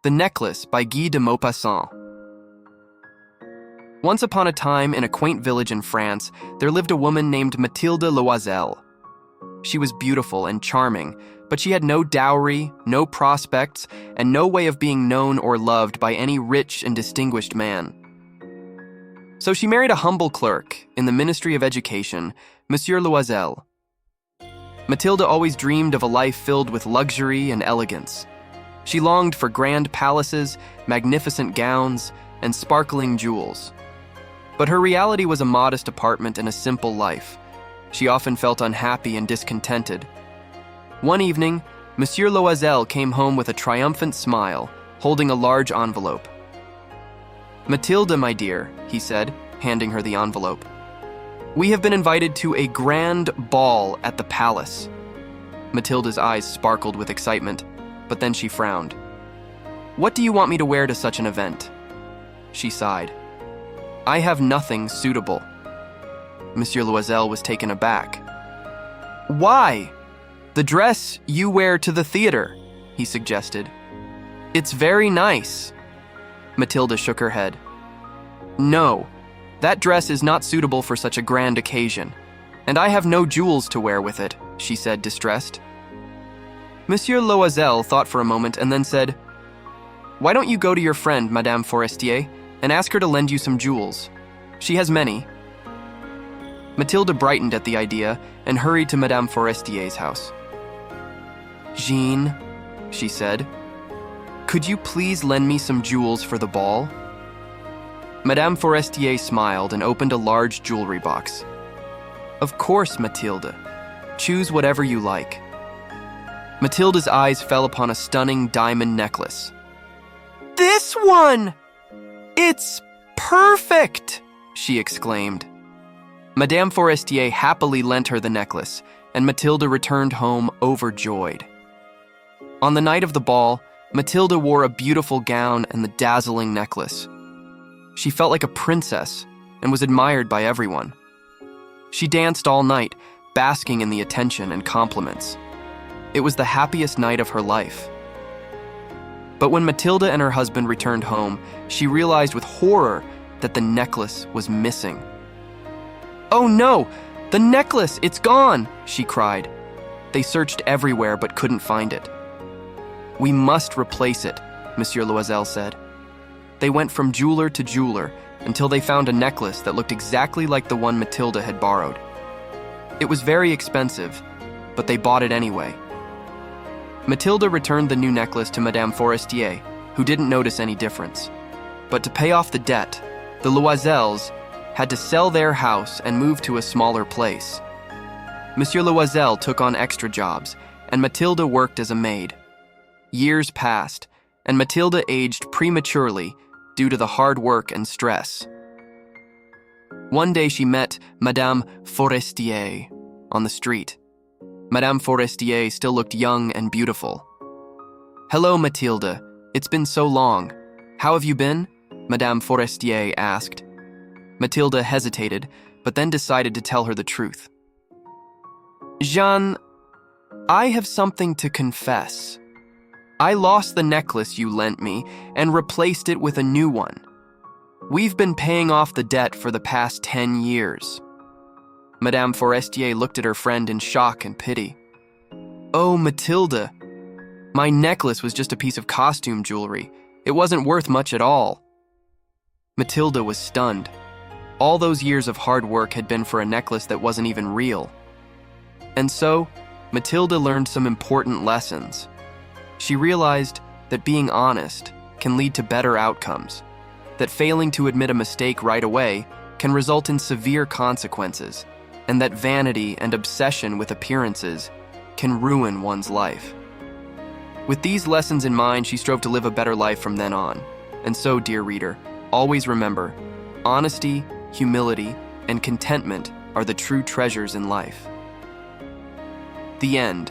The Necklace by Guy de Maupassant. Once upon a time, in a quaint village in France, there lived a woman named Mathilde Loisel. She was beautiful and charming, but she had no dowry, no prospects, and no way of being known or loved by any rich and distinguished man. So she married a humble clerk in the Ministry of Education, Monsieur Loisel. Mathilde always dreamed of a life filled with luxury and elegance. She longed for grand palaces, magnificent gowns, and sparkling jewels. But her reality was a modest apartment and a simple life. She often felt unhappy and discontented. One evening, Monsieur Loisel came home with a triumphant smile, holding a large envelope. "Mathilde, my dear," he said, handing her the envelope. "We have been invited to a grand ball at the palace." Mathilde's eyes sparkled with excitement, but then she frowned. "What do you want me to wear to such an event?" She sighed. "I have nothing suitable." Monsieur Loisel was taken aback. "Why? The dress you wear to the theater," he suggested. "It's very nice." Mathilde shook her head. "No, that dress is not suitable for such a grand occasion, and I have no jewels to wear with it," she said, distressed. Monsieur Loisel thought for a moment and then said, "Why don't you go to your friend, Madame Forestier, and ask her to lend you some jewels? She has many." Mathilde brightened at the idea and hurried to Madame Forestier's house. "Jean," she said, "could you please lend me some jewels for the ball?" Madame Forestier smiled and opened a large jewelry box. "Of course, Mathilde. Choose whatever you like." Mathilde's eyes fell upon a stunning diamond necklace. "This one! It's perfect!" she exclaimed. Madame Forestier happily lent her the necklace, and Mathilde returned home overjoyed. On the night of the ball, Mathilde wore a beautiful gown and the dazzling necklace. She felt like a princess and was admired by everyone. She danced all night, basking in the attention and compliments. It was the happiest night of her life. But when Mathilde and her husband returned home, she realized with horror that the necklace was missing. "Oh no! The necklace! It's gone!" she cried. They searched everywhere but couldn't find it. "We must replace it," Monsieur Loisel said. They went from jeweler to jeweler until they found a necklace that looked exactly like the one Mathilde had borrowed. It was very expensive, but they bought it anyway. Mathilde returned the new necklace to Madame Forestier, who didn't notice any difference. But to pay off the debt, the Loisels had to sell their house and move to a smaller place. Monsieur Loisel took on extra jobs, and Mathilde worked as a maid. Years passed, and Mathilde aged prematurely due to the hard work and stress. One day she met Madame Forestier on the street. Madame Forestier still looked young and beautiful. "Hello, Mathilde. It's been so long. How have you been?" Madame Forestier asked. Mathilde hesitated, but then decided to tell her the truth. "Jean, I have something to confess. I lost the necklace you lent me and replaced it with a new one. We've been paying off the debt for the past 10 years. Madame Forestier looked at her friend in shock and pity. "Oh, Mathilde, my necklace was just a piece of costume jewelry. It wasn't worth much at all." Mathilde was stunned. All those years of hard work had been for a necklace that wasn't even real. And so, Mathilde learned some important lessons. She realized that being honest can lead to better outcomes, that failing to admit a mistake right away can result in severe consequences, and that vanity and obsession with appearances can ruin one's life. With these lessons in mind, she strove to live a better life from then on. And so, dear reader, always remember, honesty, humility, and contentment are the true treasures in life. The end.